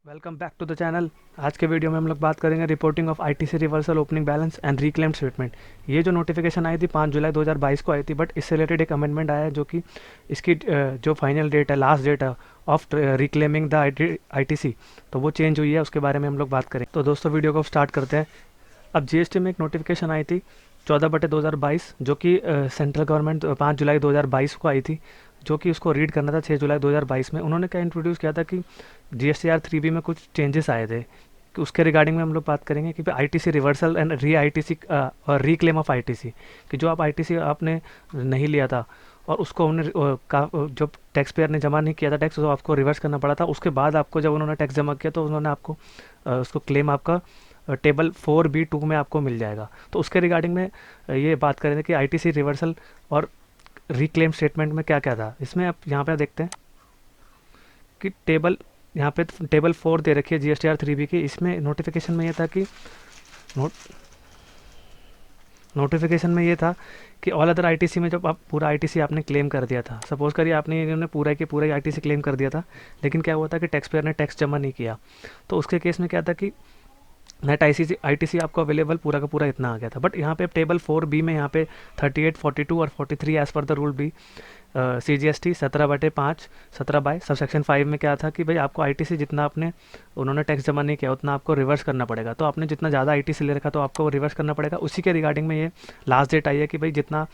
Welcome back to the channel. आज के video में हम लोग बात करेंगे reporting of ITC reversal opening balance and reclaimed statement. ये जो नोटिफिकेशन आई थी 5 जुलाई 2022 को आई थी, बट इससे रिलेटेड एक अमेंडमेंट आया है जो कि इसकी जो फाइनल डेट है, लास्ट डेट है ऑफ रिक्लेमिंग द आईटीसी, तो वो चेंज हुई है। उसके बारे में हम लोग बात करें। तो दोस्तों वीडियो को स्टार्ट करते हैं। अब जीएसटी में एक नोटिफिकेशन आई थी 14/2022, जो कि सेंट्रल गवर्नमेंट 5 जुलाई 2022 को आई थी, जो कि उसको रीड करना था 6 जुलाई 2022 में। उन्होंने क्या इंट्रोड्यूस किया था कि जीएसटीआर 3B में कुछ चेंजेस आए थे, कि उसके रिगार्डिंग में हम लोग बात करेंगे कि ITC reversal and re ITC और रीक्लेम ऑफ आईटीसी, कि जो आप आईटीसी आपने नहीं लिया था और उसको हमने जो टैक्स पेयर ने जमा नहीं किया था टैक्स, तो आपको रिवर्स करना पड़ा था। उसके बाद आपको जब उन्होंने टैक्स जमा किया तो उन्होंने आपको उसको क्लेम आपका टेबल 4B2 में आपको मिल जाएगा। तो उसके रिगार्डिंग में ये बात करें कि आईटीसी रिवर्सल और रिक्लेम स्टेटमेंट में क्या क्या था। इसमें आप यहाँ पे देखते हैं कि यहाँ पे टेबल 4 दे रखी है जीएसटीआर 3B की। इसमें नोटिफिकेशन में ये था कि नोटिफिकेशन में ये था कि ऑल अदर आईटीसी में जब आप पूरा आईटीसी आपने क्लेम कर दिया था, सपोज करिए आपने इन्होंने पूरा के पूरा आईटीसी क्लेम कर दिया था, लेकिन क्या हुआ था कि टैक्स पेयर ने टैक्स जमा नहीं किया, तो उसके केस में क्या था कि नेट आईटीसी आपको अवेलेबल पूरा का पूरा इतना आ गया था। बट यहाँ पे टेबल 4B में यहाँ पे 38, 42 और 43 as per the rule B CGST 17/5 17 sub section 5 में क्या था कि भाई आपको आईटीसी जितना आपने उन्होंने टैक्स जमा नहीं किया उतना आपको रिवर्स करना पड़ेगा। तो आपने जितना ज़्यादा आईटीसी ले रखा तो आपको रिवर्स करना पड़ेगा। उसी के रिगार्डिंग में ये लास्ट डेट आई है कि भाई जितना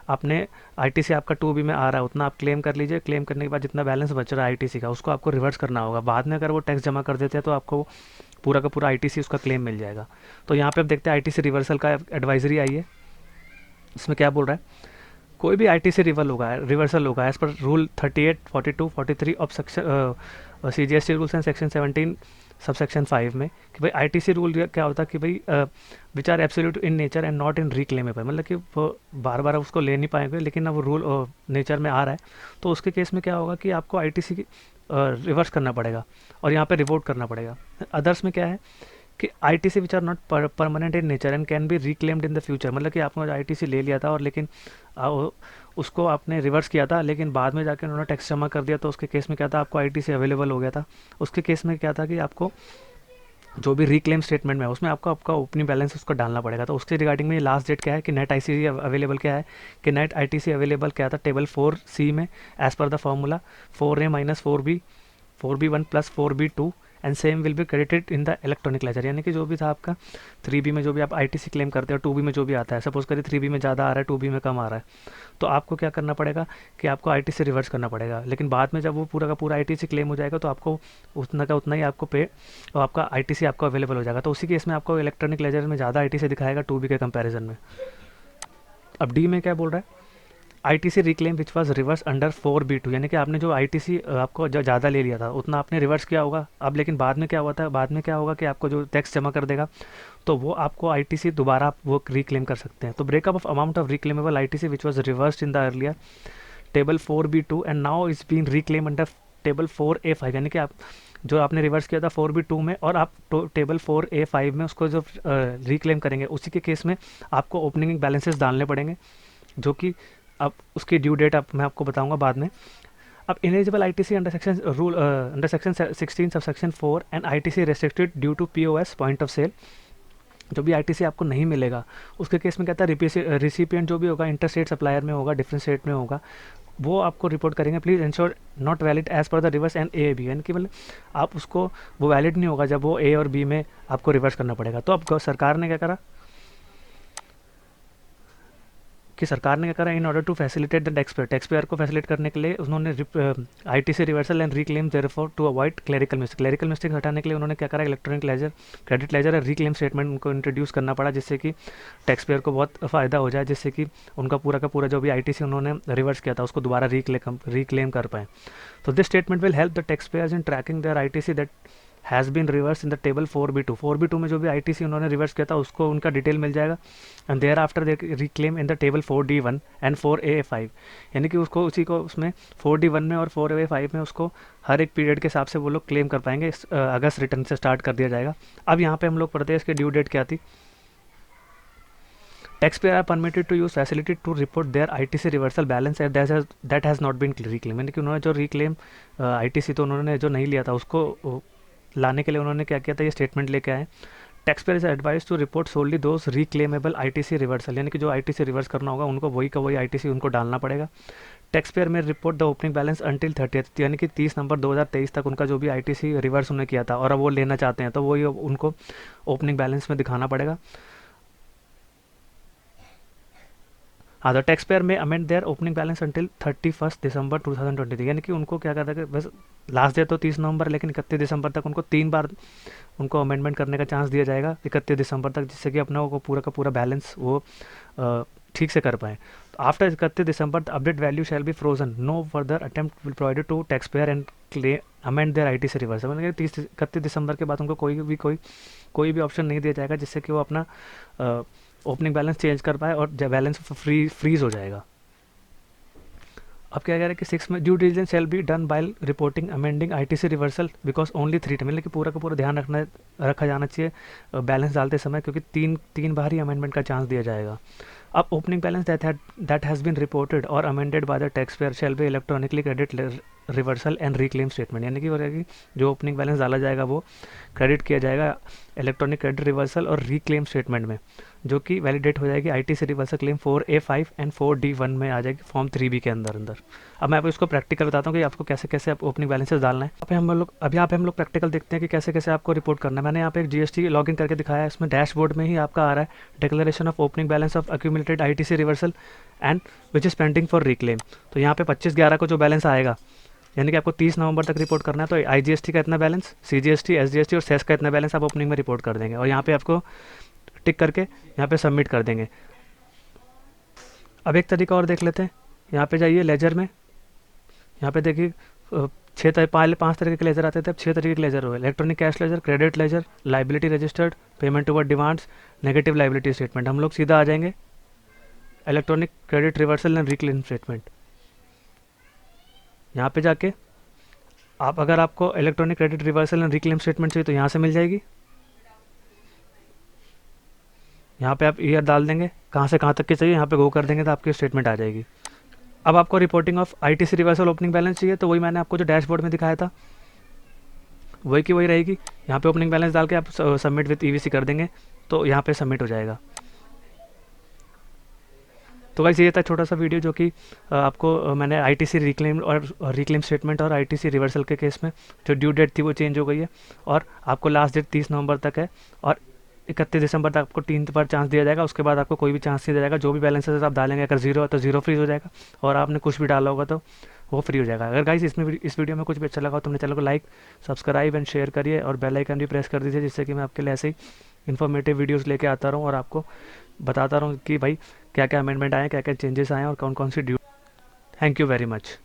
आपने आईटीसी आपका 2B में आ रहा है उतना आप क्लेम कर लीजिए। क्लेम करने के बाद जितना बैलेंस बच रहा है आईटीसी का उसको आपको रिवर्स करना होगा। बाद में अगर वो टैक्स जमा कर देते हैं तो आपको पूरा का पूरा आईटीसी उसका क्लेम मिल जाएगा। तो यहाँ पे अब देखते हैं आईटीसी रिवर्सल का एडवाइजरी आई है। इसमें क्या बोल रहा है, कोई भी आईटीसी रिवर्सल होगा as per rule 38, 42, 43 of section CGST rules and section 17 sub section 5 में, कि भाई आईटीसी रूल क्या होता है कि भाई which are absolute in nature and not in reclaimable, मतलब कि वो बार बार उसको ले नहीं पाएंगे, लेकिन अब रूल नेचर में आ रहा है। तो उसके केस में क्या होगा कि आपको आईटीसी रिवर्स करना पड़ेगा और यहाँ पे रिवोट करना पड़ेगा। अदर्स में क्या है कि ITC which are not permanent in nature and can be reclaimed in the future, मतलब कि आपने आईटीसी ले लिया था और लेकिन उसको आपने रिवर्स किया था, लेकिन बाद में जाकर उन्होंने टैक्स जमा कर दिया, तो उसके केस में क्या था आपको आईटीसी अवेलेबल हो गया था। उसके केस में क्या था कि आपको जो भी रिक्लेम स्टेटमेंट में है उसमें आपको आपका ओपनिंग बैलेंस उसको डालना पड़ेगा। तो उसके रिगार्डिंग में ये लास्ट डेट क्या है कि नेट आईटीसी अवेलेबल क्या है कि नेट आईटीसी अवेलेबल क्या था टेबल 4C में as per the formula 4A-4B 1 + 4B2 and same will be credited in the electronic ledger. यानी कि जो भी था आपका 3B में जो भी आप आईटीसी क्लेम करते हो 2B में जो भी आता है, सपोज करिए 3B में ज़्यादा आ रहा है 2B में कम आ रहा है, तो आपको क्या करना पड़ेगा कि आपको आईटीसी रिवर्स करना पड़ेगा। लेकिन बाद में जब वो पूरा का पूरा आईटीसी क्लेम हो जाएगा तो आपको उतना का उतना ही आपको पे और आपका आईटीसी आपको अवेलेबल हो जाएगा। तो उसी केस में आपको इलेक्ट्रॉनिक लेजर में ज़्यादा आईटीसी दिखाएगा 2B के कंपेरिजन में। अब डी में क्या बोल रहा है, ITC reclaim which was reverse under 4B2, यानी कि आपने जो आईटीसी आपको जो ज़्यादा ले लिया था उतना आपने रिवर्स किया होगा। अब लेकिन बाद में क्या हुआ था, बाद में क्या होगा कि आपको जो टैक्स जमा कर देगा तो वो आपको आईटीसी दोबारा आप वो रिक्लेम कर सकते हैं। तो breakup of amount of reclaimable ITC which was reversed in the earlier table 4B2 and now is been reclaim under table 4A5, यानी कि आप जो आपने रिवर्स किया था 4B2 में और आप टेबल 4A5 में उसको जो रिक्लेम करेंगे, उसी के केस में आपको ओपनिंग बैलेंसेस डालने पड़ेंगे, जो कि अब उसकी ड्यू डेट मैं आपको बताऊंगा बाद में। अब ineligible ITC under section rule under section 16 sub section 4 and ITC restricted due to POS point of sale, जो भी आईटीसी आपको नहीं मिलेगा उसके केस में कहता है रिसिपिएंट जो भी होगा इंटर स्टेट सप्लायर में होगा, डिफरेंट स्टेट में होगा, वो आपको रिपोर्ट करेंगे please ensure not valid as per the reverse and A B, यानी कि मतलब आप उसको वो वैलिड नहीं होगा जब वो A और B में आपको रिवर्स करना पड़ेगा। तो अब सरकार ने क्या करा कि in order to facilitate the tax payer को फैसिलिटेट करने के लिए उन्होंने ITC reversal and reclaim therefore to avoid clerical mistake हटाने के लिए उन्होंने क्या करा, इलेक्ट्रॉनिक लेजर, क्रेडिट लेजर और रिक्लेम स्टेटमेंट उनको इंट्रोड्यूस करना पड़ा, जिससे कि टैक्स पेयर को बहुत फ़ायदा हो जाए, जिससे कि उनका पूरा का पूरा जो भी आईटीसी उन्होंने रिवर्स किया था उसको दोबारा रिक्लेम कर पाएँ। तो this statement will help the tax payers in tracking their ITC that has been reverse in the table 4B2 में जो भी आईटीसी उन्होंने रिवर्स किया था उसको उनका डिटेल मिल जाएगा and thereafter they reclaim in the table 4D1 and 4A5, यानी कि उसको उसी को उसमें 4D1 में और 4A5 में उसको हर एक पीरियड के हिसाब से वो लोग क्लेम कर पाएंगे। अगस्त रिटर्न से स्टार्ट कर दिया जाएगा। अब यहाँ पे हम लोग पढ़ते हैं इसके ड्यू डेट क्या थी। Taxpayer are permitted to use facility to report their ITC reversal balance and that has not been reclaimed, यानी कि उन्होंने जो रिक्लेम आईटीसी तो उन्होंने जो नहीं लिया था उसको लाने के लिए उन्होंने क्या किया था, ये स्टेटमेंट लेके आए, tax payer is advise to report solely those reclaimable ITC reversal, यानी कि जो आईटीसी रिवर्स करना होगा उनको वही का वही आईटीसी उनको डालना पड़ेगा। टैक्स पेयर में report the opening balance until 30th, यानी कि 30 नवंबर 2023 तक उनका जो भी आईटीसी रिवर्स उन्होंने किया था और अब वो लेना चाहते हैं तो वही उनको ओपनिंग बैलेंस में दिखाना पड़ेगा। हाँ, the tax payer may amend their opening balance until 31 December 2023, यानी कि उनको क्या करता है कि बस लास्ट डेट तो 30 नवंबर, लेकिन 31 दिसंबर तक उनको 3 बार उनको अमेंडमेंट करने का चांस दिया जाएगा 31 दिसंबर तक, जिससे कि अपना वो पूरा का पूरा बैलेंस वो ठीक से कर पाएँ। After 31 December the update value shall be frozen, no further attempt will provided to tax payer and clay amend their ITC reverse, मतलब 31 दिसंबर के बाद उनको कोई भी ऑप्शन नहीं दिया जाएगा जिससे कि वो अपना ओपनिंग बैलेंस चेंज कर पाए और बैलेंस फ्रीज हो जाएगा। अब क्या कह रहा है कि 6 में due diligence shall be done by reporting amending ITC reversal because only 3 time, मतलब कि पूरा का पूरा ध्यान रखा जाना चाहिए बैलेंस डालते समय, क्योंकि तीन बार ही अमेंडमेंट का चांस दिया जाएगा। अब opening balance that has been reported और amended by the tax payer shall be electronically credit reversal and reclaim statement, यानी कि जो ओपनिंग बैलेंस डाला जाएगा वो क्रेडिट किया जाएगा इलेक्ट्रॉनिक क्रेडिट रिवर्सल और रिक्लेम स्टेटमेंट में, जो कि वैलिडेट हो जाएगी ITC reversal claim 4A5 and 4D1 में आ जाएगी फॉर्म 3B के अंदर। अब मैं आपको इसको प्रैक्टिकल बताता हूँ कि आपको कैसे कैसे आप ओपनिंग बैलेंसेस डालना है। अभी यहाँ पे हम लोग प्रैक्टिकल देखते हैं कि कैसे कैसे आपको रिपोर्ट करना है। मैंने यहाँ पे एक जीएसटी लॉगिन करके दिखाया है, इसमें डैशबोर्ड में ही आपका आ रहा है declaration of opening balance of accumulated ITC reversal and which is pending for reclaim. तो यहाँ पे 25/11 को जो बैलेंस आएगा, यानी कि आपको 30 नवंबर तक रिपोर्ट करना है, तो आईजीएसटी का इतना बैलेंस, सीजीएसटी, एसजीएसटी और सेस का इतना बैलेंस आप ओपनिंग में रिपोर्ट कर देंगे और यहाँ पे आपको टिक करके यहाँ पे सबमिट कर देंगे। अब एक तरीका और देख लेते हैं, यहाँ पे जाइए लेजर में, यहाँ पे देखिए 5 तरीके के लेजर आते थे, अब 6 तरीके के लेजर हुए, electronic cash ledger, credit laser, liability registered, payment toward demands, negative liability statement. हम लोग सीधा आ जाएंगे electronic credit reversal and reclaim statement. यहाँ पे जाके अगर आपको electronic credit reversal and reclaim statement चाहिए तो यहाँ से मिल जाएगी। यहाँ पे आप ईयर डाल देंगे, कहाँ से कहाँ तक की चाहिए, यहाँ पे गो कर देंगे तो आपकी स्टेटमेंट आ जाएगी। अब आपको reporting of ITC reversal opening balance चाहिए तो वही मैंने आपको जो डैशबोर्ड में दिखाया था वही की वही रहेगी। यहाँ पे ओपनिंग बैलेंस डाल के आप सबमिट विथ ईवीसी कर देंगे तो यहाँ पे सबमिट हो जाएगा। तो गाइस ये था छोटा सा वीडियो जो कि आपको मैंने आईटीसी रिक्लेम और रिक्लेम स्टेटमेंट और आईटीसी रिवर्सल के केस में जो ड्यू डेट थी वो चेंज हो गई है और आपको लास्ट डेट 30 नवंबर तक है और 31 दिसंबर तक आपको 3 बार चांस दिया जाएगा, उसके बाद आपको कोई भी चांस नहीं दिया जाएगा। जो भी बैलेंसेस आप डालेंगे अगर जीरो है तो जीरो फ्रीज हो जाएगा और आपने कुछ भी डाला होगा तो वो फ्री हो जाएगा। अगर गाइस इस वीडियो में कुछ भी अच्छा लगा तो अपने चैनल को लाइक, सब्सक्राइब एंड शेयर करिए और बेल आइकन भी प्रेस कर दीजिए, जिससे कि मैं आपके लिए ऐसे ही इन्फॉर्मेटिव वीडियोज़ लेके आता रहूँ और आपको बताता रहूँ कि भाई क्या क्या अमेंडमेंट आए, क्या क्या चेंजेस आए और कौन कौन सी due. Thank you very much.